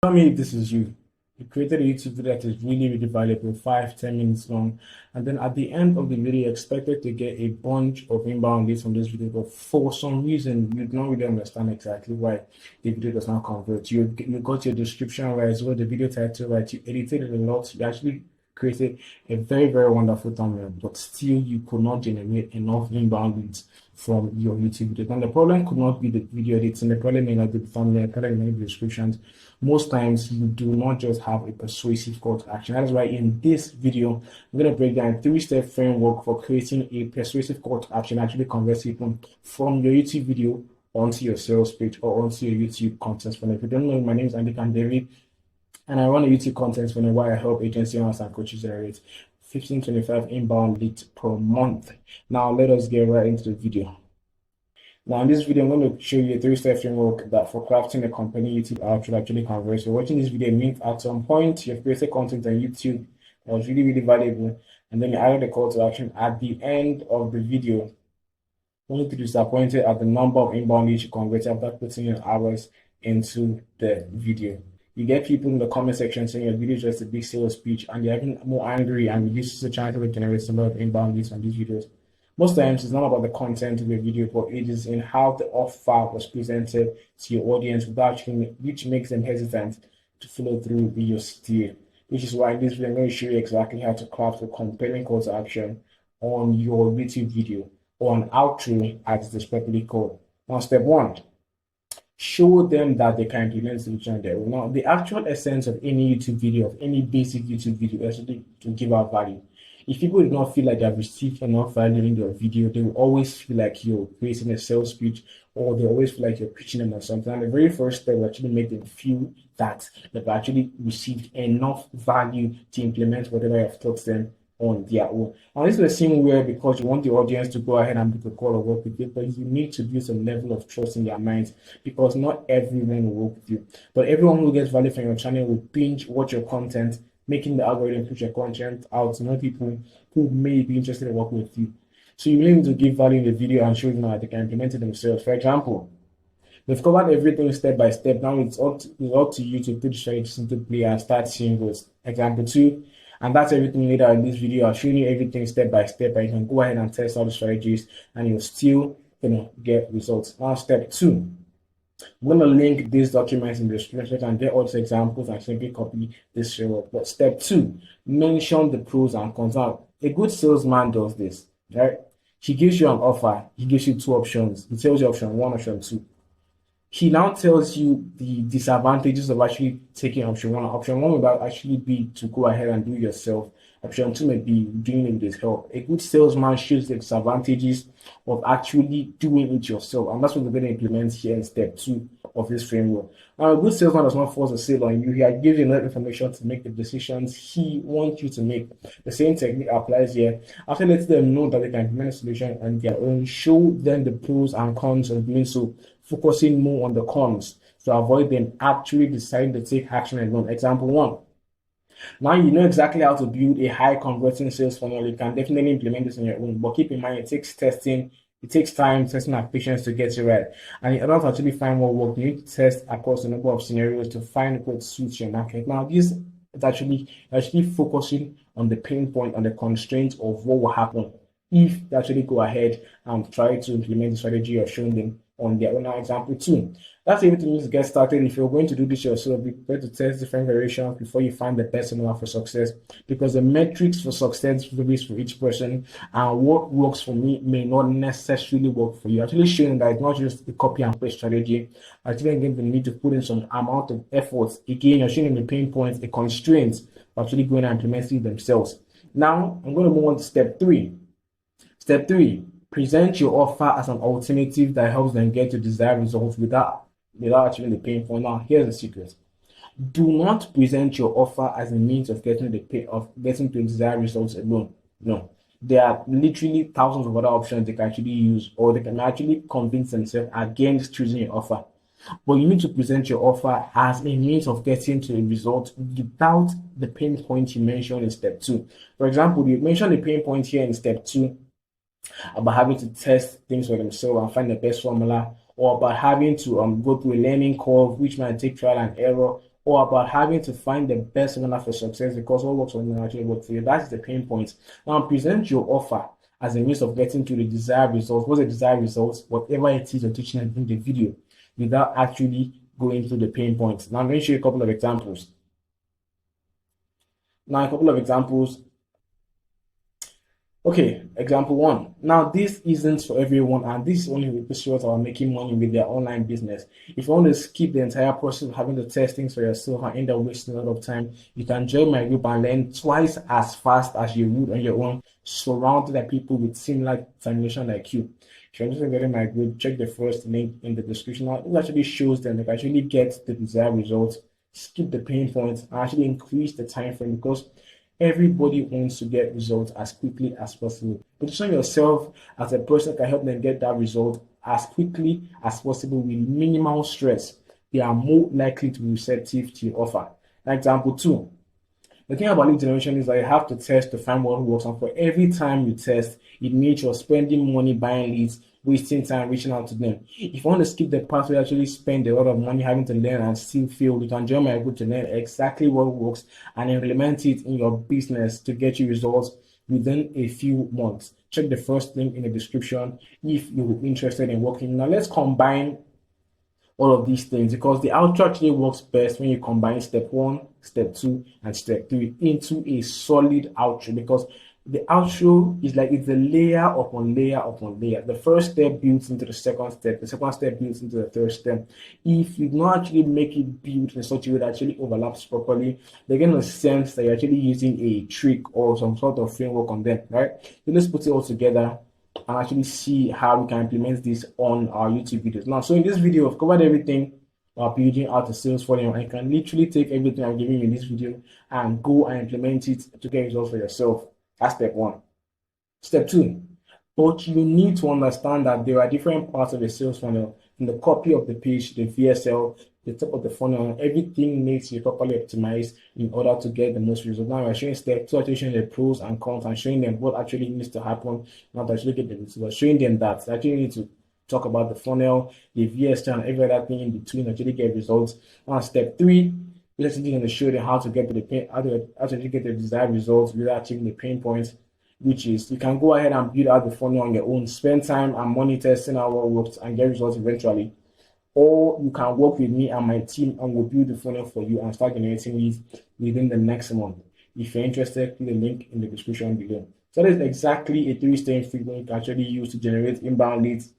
Tell me if this is you. You created a YouTube video that is really, really valuable, 5, 10 minutes long, and then at the end of the video, you expected to get a bunch of inbound leads from this video, but for some reason, you don't really understand exactly why the video does not convert. You got your description right, as well, the video title right, you edited it a lot, you actually created a very, very wonderful thumbnail, but still you could not generate enough inbound leads from your YouTube video. And the problem could not be the video editing, the problem may not be the thumbnail, the problem may not be the descriptions. Most times you do not just have a persuasive call to action. That is why in this video, I'm going to break down a 3-step framework for creating a persuasive call to action, actually convert people from your YouTube video onto your sales page or onto your YouTube content funnel. If you don't know, my name is Andy David, and I run a YouTube content funnel where I help agency owners and coaches generate 15-25 inbound leads per month. Now let us get right into the video. Now in this video, I'm going to show you a 3-step framework that for crafting a company YouTube ad should actually convert. So watching this video means at some point you've created content on YouTube that was really, really valuable, and then you added a call to action at the end of the video, only to be disappointed at the number of inbound leads you converted after putting your hours into the video. You get people in the comment section saying your video is just a big sales speech, and they're even more angry and reduces the chance to generate a lot of inbound leads on these videos. Most times, it's not about the content of the video, but it is in how the offer was presented to your audience, which makes them hesitant to follow through with your steer. Which is why in this video, I'm going to show you exactly how to craft a compelling call to action on your YouTube video, or an outro as it's properly called. Now, step 1. Show them that they can implement the solution there. Now, the actual essence of any YouTube video, of any basic YouTube video, is to give out value. If people do not feel like they have received enough value in your video, they will always feel like you're creating a sales speech, or they always feel like you're pitching them on something. And the very first step will actually make them feel that they've actually received enough value to implement whatever you have taught them on their own. And this is the same way, because you want the audience to go ahead and book a call or work with you, but you need to build some level of trust in their minds, because not everyone will work with you. But everyone who gets value from your channel will binge watch your content, making the algorithm push your content out to more people who may be interested in working with you. So you really need to give value in the video and show them how they can implement it themselves. For example, we've covered everything step by step. Now it's up to you to put the strategies into play and start seeing those. Example 2. And that's everything later in this video. I'll show you everything step by step, and you can go ahead and test all the strategies, and you'll still get results. Now, step 2. I'm going to link these documents in the description and get all the examples and simply copy this framework. But step 2, mention the pros and cons. Now, a good salesman does this, right? He gives you an offer. He gives you 2 options. He tells you option 1, option 2. He now tells you the disadvantages of actually taking option 1. Option 1 would actually be to go ahead and do it yourself. Option 2 may be doing it with his help. A good salesman shows the disadvantages of actually doing it yourself, and that's what we're going to implement here in step 2 of this framework. Now, a good salesman does not force a sale on you. He gives you enough information to make the decisions he wants you to make. The same technique applies here. After letting them know that they can implement a solution on their own, show them the pros and cons of doing so, focusing more on the cons to avoid them actually deciding to take action alone. Example 1. Now you know exactly how to build a high converting sales funnel. You can definitely implement this on your own, but keep in mind it takes testing, it takes time, testing, and patience to get it right. And in order to actually find what works, you need to test across a number of scenarios to find what suits your market. Now this is actually focusing on the pain point, on the constraints of what will happen if they actually go ahead and try to implement the strategy you're showing them on their own. Now, example 2. That's everything to get started. If you're going to do this yourself, be prepared to test different variations before you find the best formula for success, because the metrics for success varies for each person, and what works for me may not necessarily work for you. Actually showing that it's not just a copy and paste strategy. Actually, again, they need to put in some amount of effort. Again, you're showing the pain points, the constraints of actually going and implementing it themselves. Now, I'm going to move on to step 3. Step 3. Present your offer as an alternative that helps them get to desired results without achieving the pain point. Now, here's the secret. Do not present your offer as a means of getting to desired results alone. No. There are literally thousands of other options they can actually use, or they can actually convince themselves against choosing your offer. But you need to present your offer as a means of getting to a result without the pain point you mentioned in step 2. For example, you mentioned the pain point here in step 2 about having to test things for themselves and find the best formula, or about having to go through a learning curve which might take trial and error, or about having to find the best winner for success because what works for you actually works for you. That's the pain point. Now present your offer as a means of getting to the desired results. What's the desired results? Whatever it is you're teaching in the video, without actually going through the pain points. Now I'm going to show you a couple of examples. Now a couple of examples. Okay, example one. Now, this isn't for everyone, and this is only with people who are making money with their online business. If you want to skip the entire process of having to test things for yourself and end up wasting a lot of time, you can join my group and learn twice as fast as you would on your own, surrounded by people with similar determination like you. If you're interested in getting my group, check the first link in the description. Now, it actually shows them they can actually get the desired results, skip the pain points, and actually increase the time frame because everybody wants to get results as quickly as possible. Position yourself as a person that can help them get that result as quickly as possible with minimal stress. They are more likely to be receptive to your offer. Example two. The thing about lead generation is that you have to test to find what works, and for every time you test, it means you're spending money buying leads, wasting time reaching out to them. If you want to skip the part where you actually spend a lot of money having to learn and still fail, you can join my group to learn exactly what works and implement it in your business to get you results within a few months. Check the first link in the description if you're interested in working. Now let's combine all of these things because the outro actually works best when you combine step one, step two, and step three into a solid outro because the outro is like it's a layer upon layer upon layer. The first step builds into the second step, the second step builds into the third step. If you don't actually make it build in such a way that actually overlaps properly, they're going to sense that you're actually using a trick or some sort of framework on them, right? So let's put it all together and actually see how we can implement this on our YouTube videos. Now, so in this video, I've covered everything about building out a sales funnel. I can literally take everything I'm giving you in this video and go and implement it to get results for yourself. That's step one. Step two, but you need to understand that there are different parts of the sales funnel. In the copy of the page, the VSL, the top of the funnel, everything needs to be properly optimized in order to get the most results. Now we're showing step two, actually showing the pros and cons and showing them what actually needs to happen now to actually get the results. We're showing them that they actually need to talk about the funnel, the VSL, and every other thing in between to actually get results. Now step three, we're actually going to show them how to get to the pain, how to actually get the desired results without achieving the pain points, which is you can go ahead and build out the funnel on your own, spend time and money testing out what works and get results eventually. Or you can work with me and my team and we'll build the funnel for you and start generating leads within the next month. If you're interested, click the link in the description below. So that is exactly a three-stage framework you can actually use to generate inbound leads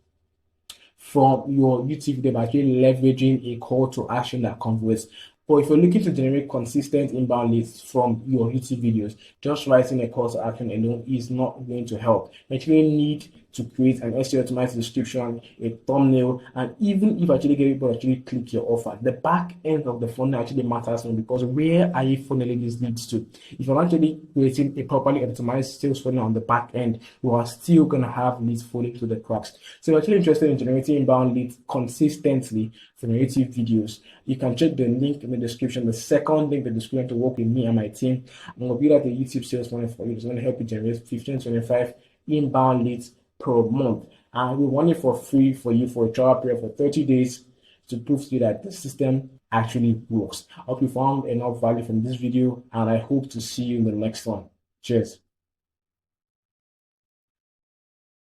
from your YouTube video by actually leveraging a call to action that converts. But if you're looking to generate consistent inbound leads from your YouTube videos, just writing a call to action alone is not going to help. You actually need to create an SEO optimized description, a thumbnail, and even if actually get people to actually click your offer, the back end of the funnel actually matters more because where are you funneling these leads to? If you're actually creating a properly optimized sales funnel on the back end, you are still going to have leads falling through the cracks. So if you're actually interested in generating inbound leads consistently from your YouTube videos, you can check the link in the description, the second link in the description to work with me and my team. I'm going to build out a YouTube sales funnel for you. It's going to help you generate 15-25 inbound leads per month, and we want it for free for you for a trial period for 30 days to prove to you that the system actually works. I hope you found enough value from this video, and I hope to see you in the next one. Cheers.